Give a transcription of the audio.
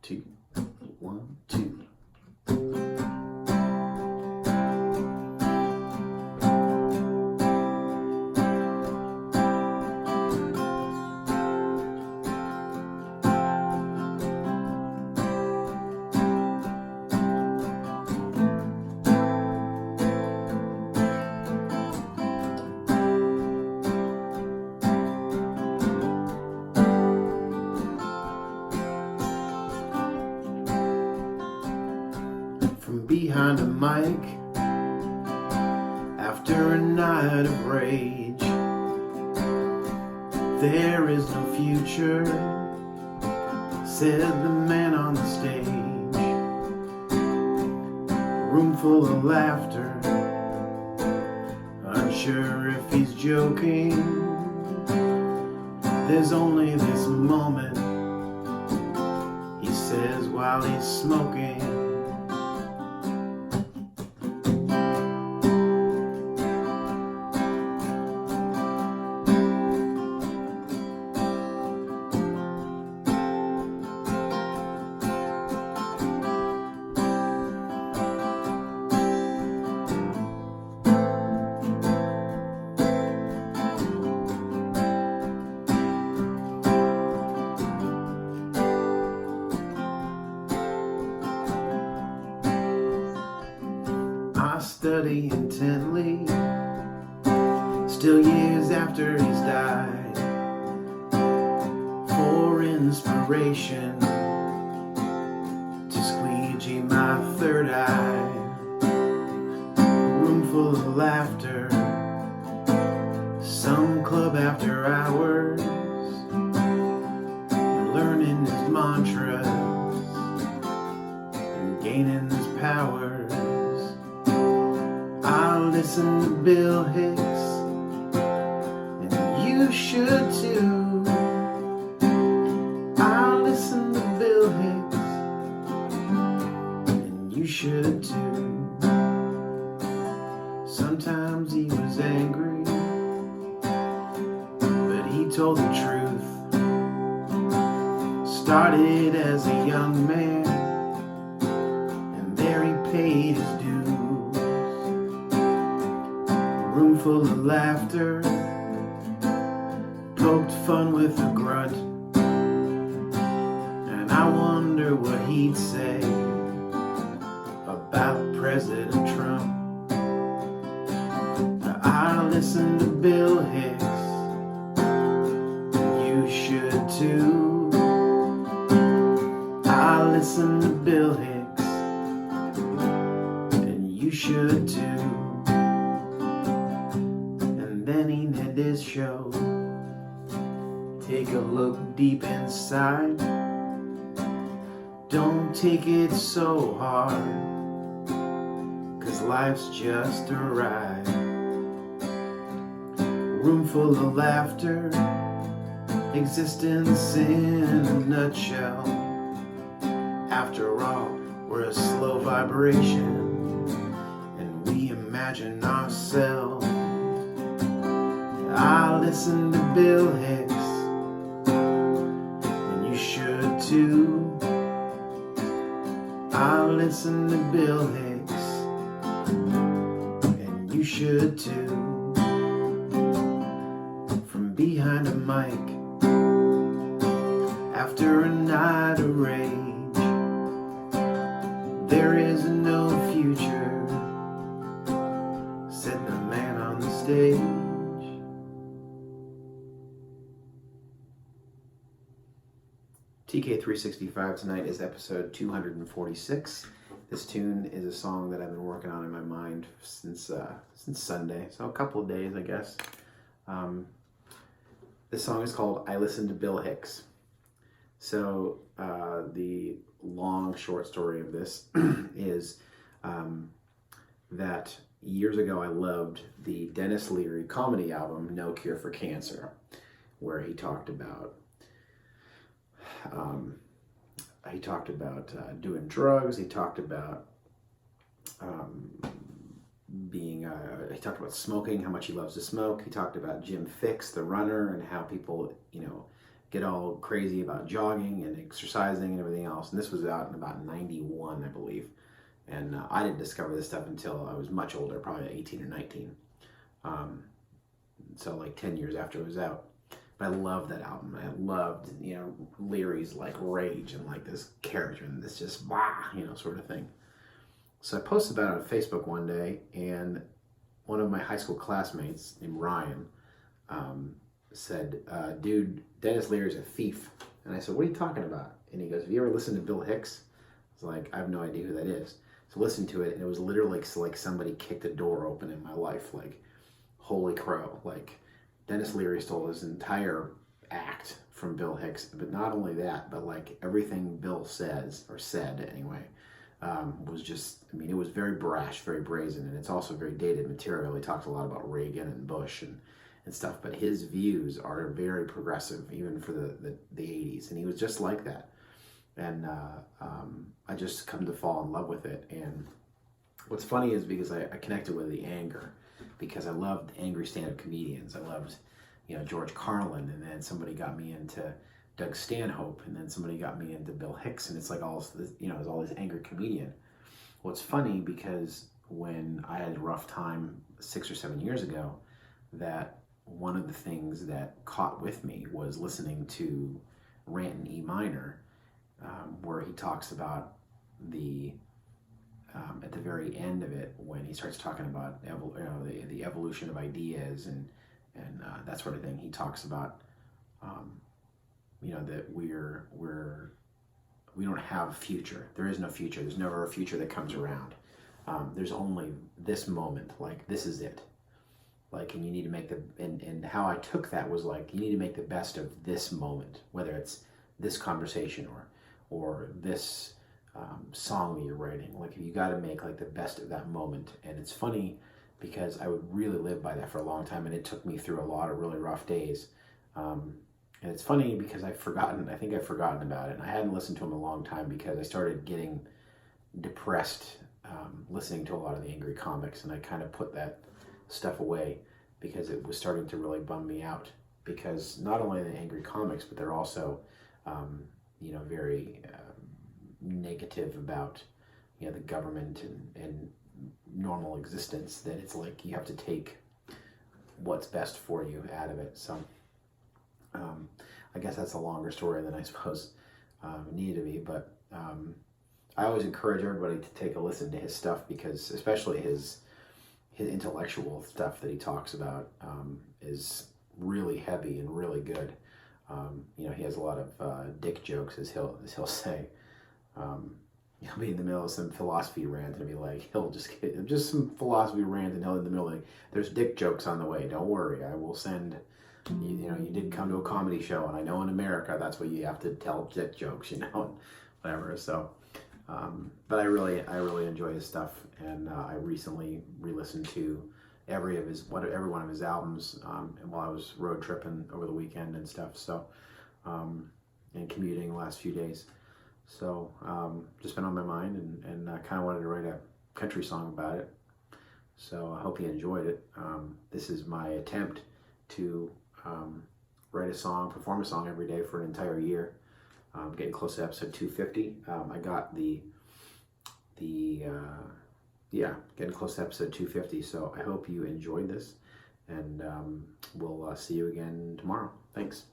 2, 1, 2. From behind a mic, after a night of rage, there is no future, said the man on the stage. A room full of laughter, unsure if he's joking. There's only this moment, he says while he's smoking. I study intently, still years after he's died, for inspiration to squeegee my third eye. A room full of laughter, some club after hours, learning his mantras and gaining his powers. I listen to Bill Hicks, and you should too. I listen to Bill Hicks, and you should too. Sometimes he was angry, but he told the truth. Started as a young man, and there he paid his dues. Room full of laughter, poked fun with a grunt, and I wonder what he'd say about President Trump. I listen to Bill Hicks, you should too. I listen to Bill Hicks, and you should too. Then he ended his show. Take a look deep inside. Don't take it so hard, 'cause life's just a ride. Room full of laughter, existence in a nutshell. After all, we're a slow vibration, and we imagine ourselves. I listen to Bill Hicks, and you should too. I listen to Bill Hicks, and you should too. From behind a mic, after a night of rage, there is no future, said the man on the stage. TK365 tonight is episode 246. This tune is a song that I've been working on in my mind since Sunday, so a couple of days, I guess. This song is called I Listen to Bill Hicks. So the long short story of this is that years ago I loved the Dennis Leary comedy album No Cure for Cancer, where he talked about doing drugs. He talked about he talked about smoking, how much he loves to smoke. He talked about Jim Fixx, the runner, and how people, get all crazy about jogging and exercising and everything else. And this was out in about 91, I believe. And I didn't discover this stuff until I was much older, probably 18 or 19. So like 10 years after it was out. But I loved that album. I loved, Leary's like rage and like this character and this just sort of thing. So I posted that on Facebook one day, and one of my high school classmates named Ryan said, dude, Dennis Leary's a thief. And I said, what are you talking about? And he goes, have you ever listened to Bill Hicks? I was like, I have no idea who that is. So listen to it, and it was literally like somebody kicked a door open in my life. Like, holy crow. Like, Dennis Leary stole his entire act from Bill Hicks. But not only that, but like everything Bill says, or said anyway, was just, it was very brash, very brazen, and it's also very dated material. He talks a lot about Reagan and Bush and stuff, but his views are very progressive, even for the 80s, and he was just like that. And I just come to fall in love with it. And what's funny is because I connected with the anger, because I loved angry stand-up comedians. I loved, George Carlin, and then somebody got me into Doug Stanhope, and then somebody got me into Bill Hicks, and it's like all this, there's all this angry comedian. Well, it's funny because when I had a rough time 6 or 7 years ago, that one of the things that caught with me was listening to Rant in E minor, where he talks about at the very end of it, when he starts talking about the evolution of ideas and that sort of thing. He talks about that we don't have a future. There is no future. There's never a future that comes around. There's only this moment. Like, this is it. Like, and you need to make and how I took that was like, you need to make the best of this moment, whether it's this conversation or this song that you're writing. Like, you got to make like the best of that moment. And it's funny because I would really live by that for a long time, and it took me through a lot of really rough days. And it's funny because I think I've forgotten about it. And I hadn't listened to him a long time because I started getting depressed listening to a lot of the angry comics, and I kind of put that stuff away because it was starting to really bum me out. Because not only are they angry comics, but they're also very negative about the government and normal existence, that it's like you have to take what's best for you out of it. So I guess that's a longer story than I suppose it needed to be, but I always encourage everybody to take a listen to his stuff, because especially his intellectual stuff that he talks about is really heavy and really good. He has a lot of dick jokes, as he'll say. He'll be in the middle of some philosophy rant and be like, he'll just some philosophy rant, and he'll in the middle like, there's dick jokes on the way. Don't worry, I will send. You did come to a comedy show, and I know in America that's what you have to tell dick jokes, and whatever. So, but I really enjoy his stuff, and I recently re-listened to every one of his albums, and while I was road tripping over the weekend and stuff. So, and commuting the last few days. So, just been on my mind, and I kind of wanted to write a country song about it. So I hope you enjoyed it. This is my attempt to write a song, perform a song every day for an entire year. Getting close to episode 250. I got getting close to episode 250. So I hope you enjoyed this, and we'll see you again tomorrow. Thanks.